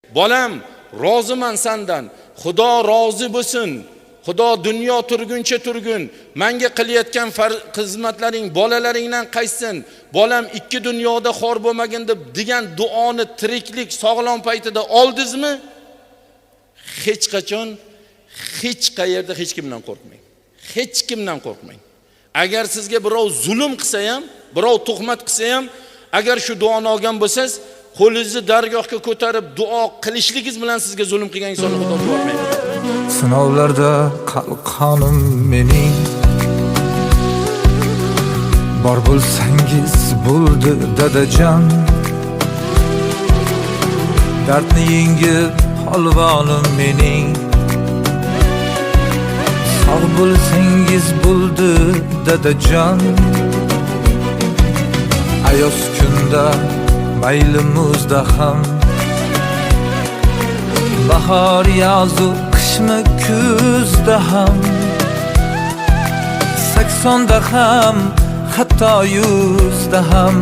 Bolam, roziman sendan. Xudo rozi bo'lsin. Xudo dunyo turguncha turgun. Menga qilayotgan xizmatlaring bolalaringdan qaytsin. Bolam ikki dunyoda xor bo'lmagin deb degan duoni tiriklik sog'lom paytida oldingizmi? Hech qachon hech qayerda hech kimdan qo'rqmang. Hech kimdan qo'rqmang. Agar sizga birov zulm qilsa ham, birov tuhmat qilsa ham, agar shu duoni olgan bo'lsangiz, qo'lingizni dargohga ko'tarib duo qilishligingiz bilan sizga zulm qilgan insonni Xudo ko'rmaydi. Sinovlarda qalqonim mening, bor bo'lsangiz bo'ldi dadajon. Dardni yengib holvonim mening, sog' bo'lsangiz bo'ldi dadajon. Ayoz kunda mayli muzda ham, bahor yozu qishmi kuzda ham, 80da ham, hatto 100da ham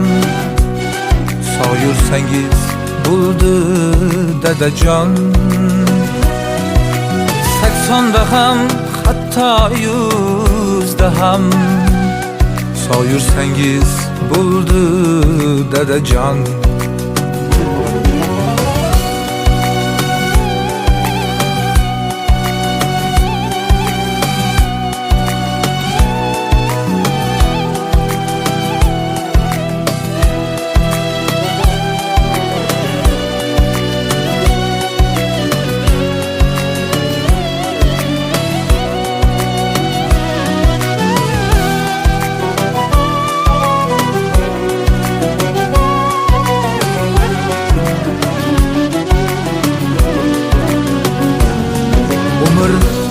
sog' yursangiz bo'ldi dadajon. 80da ham, hatto 100da ham sog' yursangiz bo'ldi dadajon.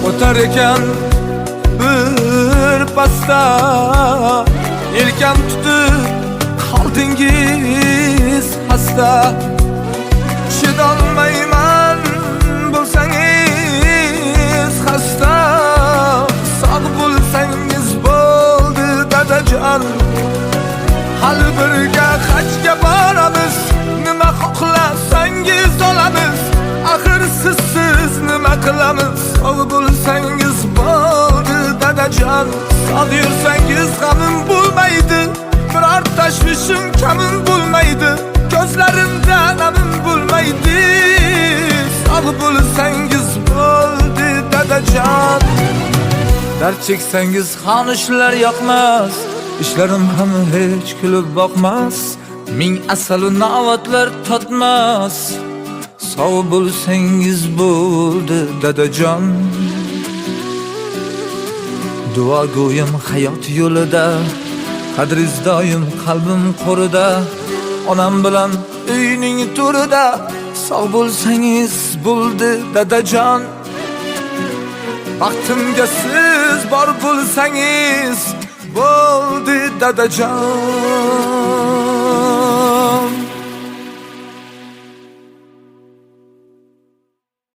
O'tar ekan bir pasta, yelkam tutib qoldingiz xasta. Chidolmayman bo'lsangiz xasta, sog' bo'lsangiz bo'ldi dadajon. Hali birga hajga boramiz, nima xohlasangiz olamiz. Axir sizsiz nima qilamiz? Sog' bo'lsangiz bo'ldi dadajon. Sog' yursangiz g'amim bo'lmaydi, biror tashvishim kamim bo'lmaydi, ko'zlarimda namim bo'lmaydi. Sog' bo'lsangiz bo'ldi dadajon. Dard cheksangiz xonishlar yoqmas, ishlarim ham hech kulib boqmas, ming asalu novatlar totmas. Sog' bo'lsangiz bo'ldi dadajon. Duo go'yim hayot yo'lida, qadriz doim qalbim qo'rida, onam bilan uyning to'rida. Sog' bo'lsangiz bo'ldi dadajon. Baxtimga siz bor bo'lsangiz bo'ldi dadajon.